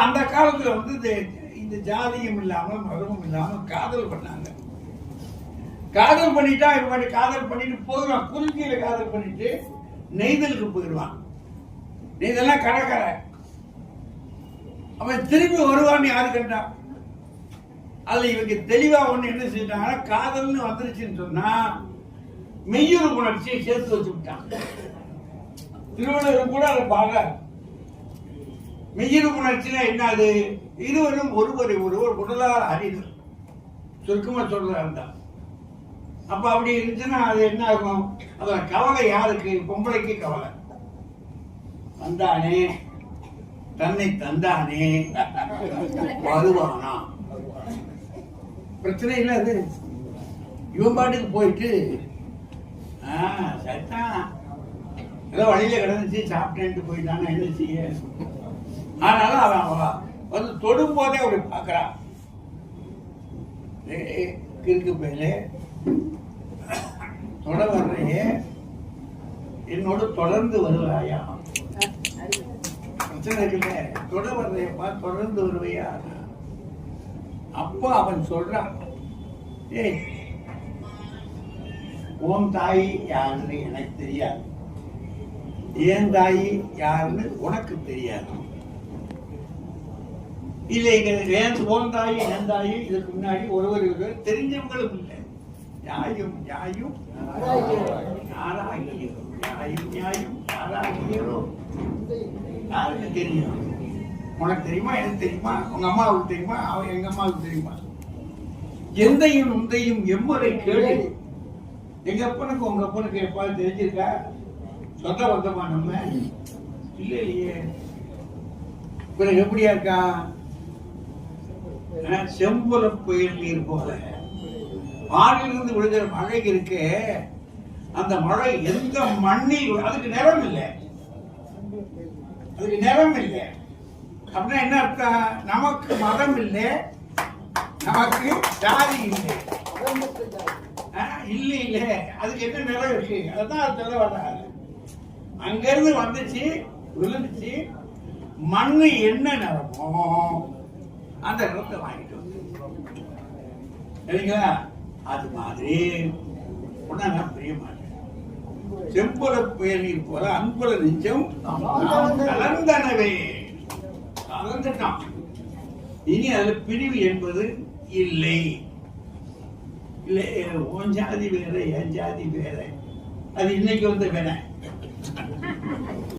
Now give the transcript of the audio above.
அந்த காலத்துல வந்து இந்த ஜாதியும் இல்லாம மதமும் இல்லாம காதல் பண்ணாங்க. காதல் பண்ணிட்டா இவங்க காதல் பண்ணிட்டு போயிடுவான். குறிஞ்சியில காதல் பண்ணிட்டு நெய்தலுக்கு போயிடுவான். நெய்தெல்லாம் கடற்கரை. அவன் திரும்பி வருவான்னு யாரு கண்டா? அதுல இவங்க தெளிவா ஒண்ணு என்ன செஞ்சாங்கன்னா, காதல்னு வந்துருச்சுன்னு சொன்னா மெய்யுறு உணர்ச்சியை சேர்த்து வச்சு விட்டான். திருவள்ளுவர் கூட அதை பாக்க மெய்யுறு உணர்ச்சினா என்னது? இருவரும் ஒருவரை ஒருவர் உடலால் அறிதல். சுருக்கமா சொல்றாருந்தா. அப்ப அப்படி இருந்துச்சுன்னா அது என்ன ஆகும்? அதுல கவலை யாருக்கு? பொம்பளைக்கு கவலை. வந்தானே தன்னை தந்தானே வருவானா? பிரச்சனை இல்லை. அது இவன் பாட்டுக்கு போயிட்டு சரிதான் ஏதோ வழியில கிடந்துச்சு சாப்பிட்டேன்ட்டு போயிட்டான், என்ன செய்ய? ஆனாலும் அவன் வந்து தொடும் போதே அப்படி பாக்குறான். கிறுக்கு பேரு தொட வர்றையே என்னோட தொடர்ந்து வருவாயா? பிரச்சனை இருக்குல்ல, தொட வர்றையப்பா தொடர்ந்து வருவையா? அப்போ அவன் சொல்றான், ஏய் உன் தாய் யாருன்னு எனக்கு தெரியாது, என் தாய் யாருன்னு உனக்கு தெரியாது. இல்லை உன் தாய் என் தாய் இதுக்கு முன்னாடி ஒருவர் தெரிஞ்சவங்களும் இல்லை. நியாயம் நியாயம் யாராகியரோ, நியாயம் நியாயம் யாராகியரோ யாருக்கு தெரியும்? உனக்கு தெரியுமா? எனக்கு தெரியுமா? உங்க அம்மாவுக்கு தெரியுமா? அவன் எங்க அம்மாவுக்கு தெரியுமா? எந்தையும் உந்தையும் எம்முறை கேளு. எங்க அப்பனுக்கு உங்க அப்பனுக்கு எப்பாவது தெரிஞ்சிருக்கா? சொந்த வந்தமா நம்ம இல்லையே. பிறகு எப்படியா இருக்கா? செம்புல புயல் நீர் போல வானிலிருந்து விழுகிற மழை இருக்கு. அந்த மழை எந்த மண்ணில் அதுக்கு நிறம் இல்லை, அதுக்கு நிறம் இல்லை. அப்படின்னா என்ன அர்த்தம்? நமக்கு மதம் இல்லை, நமக்கு ஜாதி இல்லை. இல்லை இல்லை, அதுக்கு என்ன நிறம் இருக்கு? அதான் அது சொல்ல வர்றாங்க. அங்கிருந்து வந்துச்சு, விழுந்துச்சு. மண்ணு என்ன நிறமோ அந்த நிறத்தை வாங்கிட்டு வந்து சரிங்களா? அது மாதிரி நான் பிரிய மாட்டேன். செம்புல புயல் நீர் போல அன்புல நெஞ்சம் கலந்தனவே கலந்துட்டான். இனி அதுல பிரிவு என்பது இல்லை. இல்லை உன் ஜாதி வேற என் ஜாதி வேற, அது இன்னைக்கு வந்து வேற.